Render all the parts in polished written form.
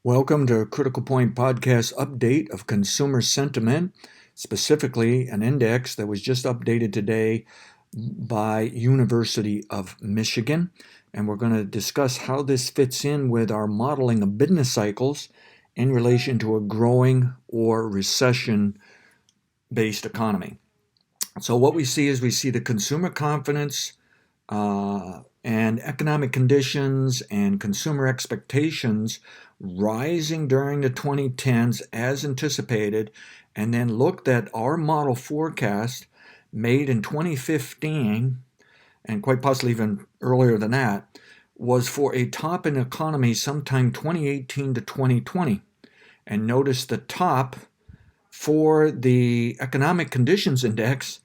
Welcome to Critical Point Podcast update of consumer sentiment, specifically an index that was just updated today by University of Michigan. And we're going to discuss how this fits in with our modeling of business cycles in relation to a growing or recession-based economy. So what we see is we see the consumer confidence and economic conditions and consumer expectations rising during the 2010s as anticipated, and then looked at our model forecast made in 2015, and quite possibly even earlier than that, was for a top in the economy sometime 2018 to 2020. And notice the top for the economic conditions index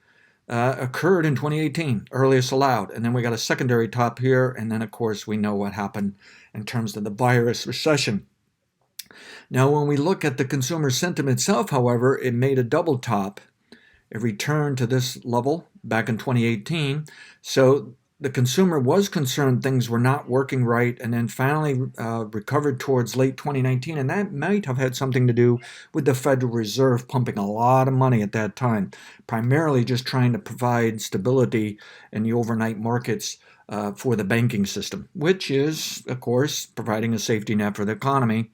occurred in 2018, earliest allowed. And then we got a secondary top here. And then, of course, we know what happened in terms of the virus recession. Now, when we look at the consumer sentiment itself, however, it made a double top. It returned to this level back in 2018. So the consumer was concerned things were not working right, and then finally recovered towards late 2019. And that might have had something to do with the Federal Reserve pumping a lot of money at that time, primarily just trying to provide stability in the overnight markets for the banking system, which is, of course, providing a safety net for the economy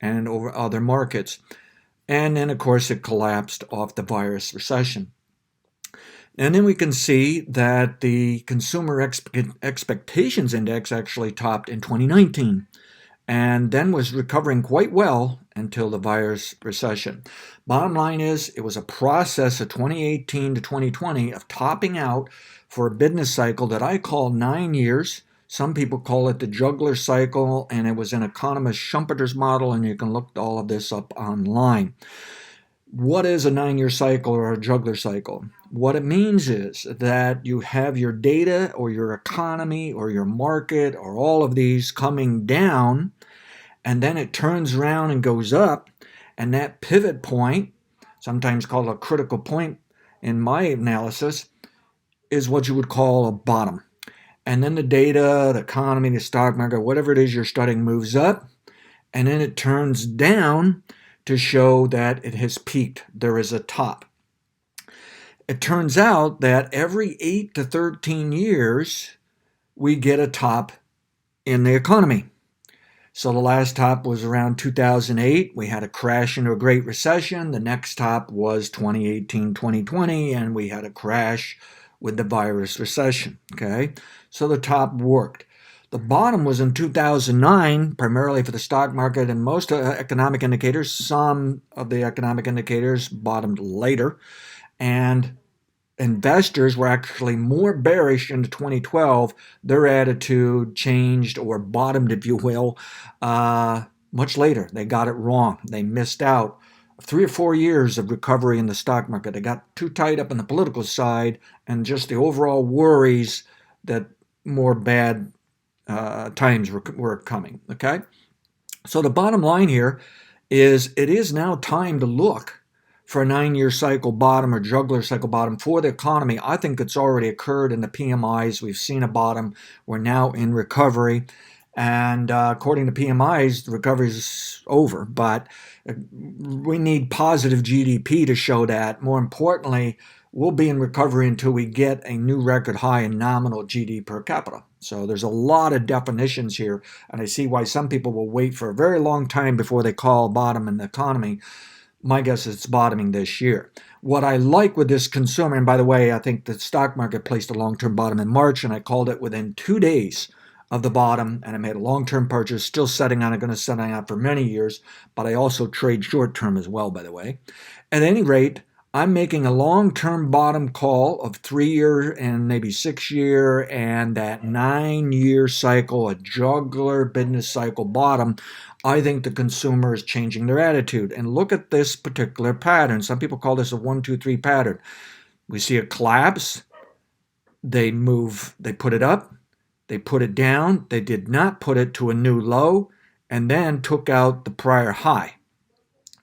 and over other markets. And then, of course, it collapsed off the virus recession. And then we can see that the consumer expectations index actually topped in 2019 and then was recovering quite well until the virus recession. Bottom line is, it was a process of 2018 to 2020 of topping out for a business cycle that I call 9 years. Some people call it the juggler cycle, and it was an economist Schumpeter's model, and you can look all of this up online. What is a 9-year cycle or a juggler cycle? What it means is that you have your data or your economy or your market or all of these coming down, and then it turns around and goes up, and that pivot point, sometimes called a critical point in my analysis, is what you would call a bottom. And then the data, the economy, the stock market, whatever it is you're studying moves up, and then it turns down to show that it has peaked. There is a top. It turns out that every 8 to 13 years, we get a top in the economy. So the last top was around 2008. We had a crash into a Great Recession. The next top was 2018, 2020, and we had a crash with the virus recession. Okay, so the top worked. The bottom was in 2009, primarily for the stock market and most economic indicators. Some of the economic indicators bottomed later, and investors were actually more bearish into 2012. Their attitude changed or bottomed, if you will, much later. They got it wrong. They missed out 3 or 4 years of recovery in the stock market. They got too tied up on the political side and just the overall worries that more bad times were coming. Okay, so the bottom line here is it is now time to look for a 9-year cycle bottom or juggler cycle bottom for the economy. I think it's already occurred in the PMIs. We've seen a bottom. We're now in recovery. And according to PMIs, the recovery is over. But we need positive GDP to show that. More importantly, we'll be in recovery until we get a new record high in nominal GDP per capita. So there's a lot of definitions here. And I see why some people will wait for a very long time before they call bottom in the economy. My guess is it's bottoming this year. What I like with this consumer, and by the way, I think the stock market placed a long-term bottom in March, and I called it within 2 days of the bottom, and I made a long-term purchase, still setting on it, going to set on it for many years, but I also trade short-term as well, by the way. At any rate, I'm making a long-term bottom call of 3-year and maybe 6-year, and that 9-year cycle, a juggler business cycle bottom. I think the consumer is changing their attitude. And look at this particular pattern. Some people call this a 1, 2, 3 pattern. We see a collapse. They move, they put it up, they put it down. They did not put it to a new low, and then took out the prior high.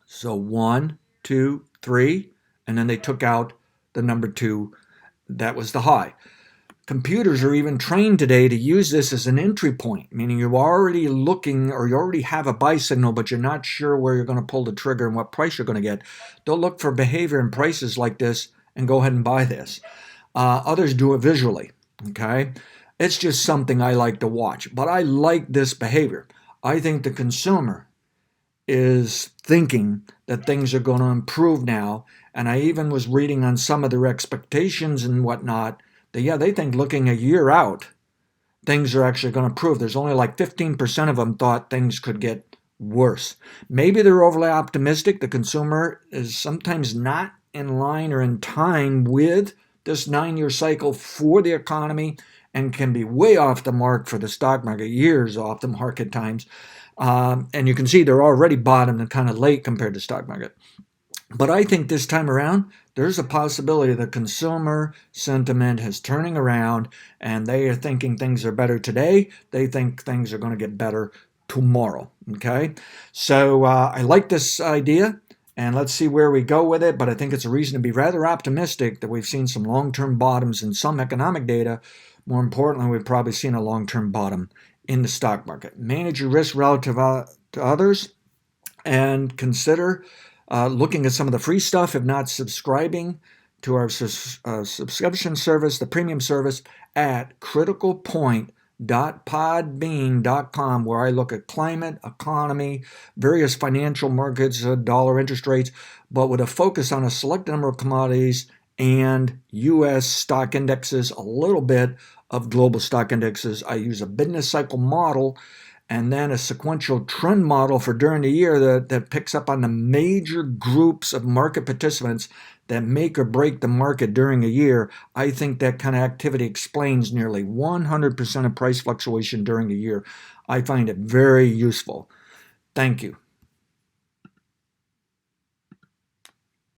So 1, 2, 3, and then they took out the number 2. That was the high. computers are even trained today to use this as an entry point, meaning you're already looking or you already have a buy signal, but you're not sure where you're going to pull the trigger and what price you're going to get. They'll look for behavior and prices like this and go ahead and buy this. Others do it visually. Okay. It's just something I like to watch, but I like this behavior. I think the consumer is thinking that things are going to improve now. And I even was reading on some of their expectations and whatnot that, yeah, they think looking a year out, things are actually going to improve. There's only like 15% of them thought things could get worse. Maybe they're overly optimistic. The consumer is sometimes not in line or in time with this 9-year cycle for the economy and can be way off the mark for the stock market, years off the mark at times. And you can see they're already bottomed and kind of late compared to stock market. But I think this time around, there's a possibility the consumer sentiment is turning around and they are thinking things are better today. They think things are going to get better tomorrow. Okay. So I like this idea and let's see where we go with it. But I think it's a reason to be rather optimistic that we've seen some long-term bottoms in some economic data. More importantly, we've probably seen a long-term bottom in the stock market. Manage your risk relative to others and consider looking at some of the free stuff, if not subscribing to our subscription service, the premium service at criticalpoint.podbean.com, where I look at climate, economy, various financial markets, dollar interest rates, but with a focus on a select number of commodities and U.S. stock indexes, a little bit of global stock indexes. I use a business cycle model and then a sequential trend model for during the year that picks up on the major groups of market participants that make or break the market during a year. I think that kind of activity explains nearly 100% of price fluctuation during the year. I find it very useful. Thank you.